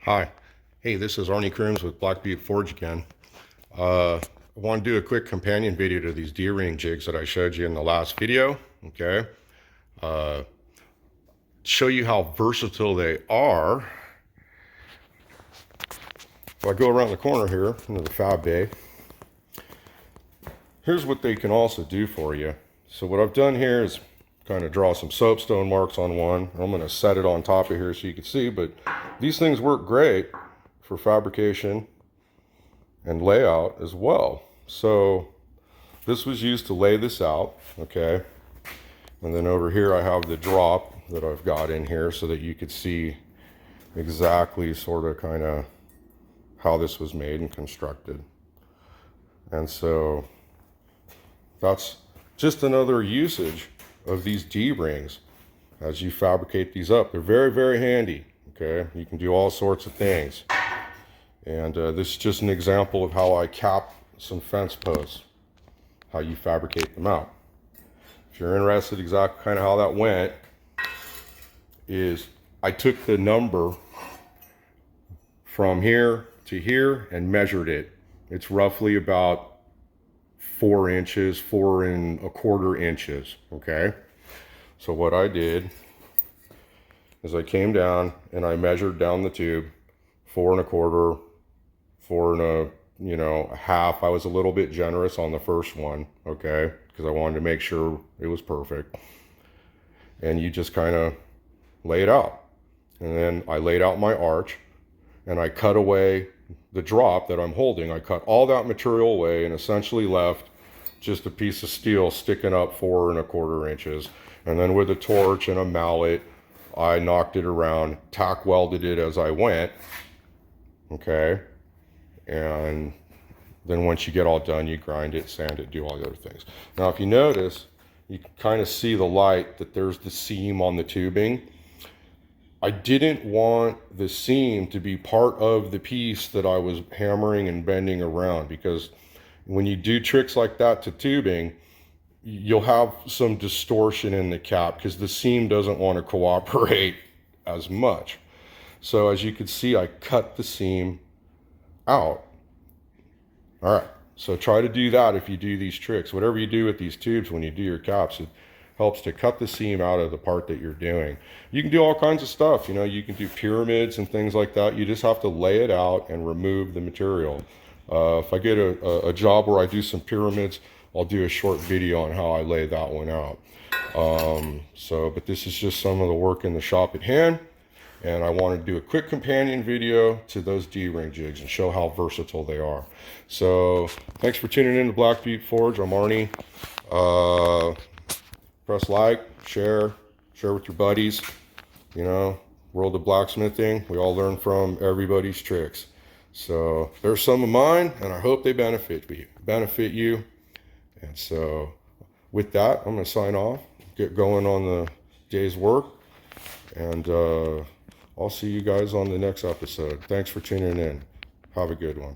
Hi. Hey, this is Arnie Crooms with Butte Forge again. I want to do a quick companion video to these D-ring jigs that I showed you in the last video. Okay. Show you how versatile they are. If I go around the corner here into the fab bay, here's what they can also do for you. So what I've done here is kind of draw some soapstone marks on one. I'm going to set it on top of here so you can see, but these things work great for fabrication and layout as well. So this was used to lay this out, okay? And then over here I have the drop that I've got in here so that you could see exactly sort of kind of how this was made and constructed. And so that's just another usage of these D-rings as you fabricate these up. They're very, very handy, okay? You can do all sorts of things. And this is just an example of how I cap some fence posts, how you fabricate them out. If you're interested exactly kind of how that went, is I took the number from here to here and measured it. It's roughly about 4 inches, 4¼ inches, okay? So what I did is I came down and I measured down the tube, 4¼ 4½ I was a little bit generous on the first one, okay, because I wanted to make sure it was perfect. And you just kind of lay it out. And then I laid out my arch and I cut away the drop that I'm holding. I cut all that material away and essentially left just a piece of steel sticking up 4¼ inches. And then with a torch and a mallet, I knocked it around, tack welded it as I went, okay? And then once you get all done, you grind it, sand it, do all the other things. Now, if you notice, you can kind of see the light that there's the seam on the tubing. I didn't want the seam to be part of the piece that I was hammering and bending around, because when you do tricks like that to tubing, you'll have some distortion in the cap because the seam doesn't want to cooperate as much. So as you can see, I cut the seam out. All right, so try to do that if you do these tricks. Whatever you do with these tubes when you do your caps, it helps to cut the seam out of the part that you're doing. You can do all kinds of stuff. You know, you can do pyramids and things like that. You just have to lay it out and remove the material. If I get a job where I do some pyramids, I'll do a short video on how I lay that one out. But this is just some of the work in the shop at hand. And I want to do a quick companion video to those D-ring jigs and show how versatile they are. So thanks for tuning in to Butte Forge. I'm Arnie. Press like, share with your buddies. You know, world of blacksmithing. We all learn from everybody's tricks. So there's some of mine, and I hope they benefit you. And so with that, I'm going to sign off, get going on the day's work, and I'll see you guys on the next episode. Thanks for tuning in. Have a good one.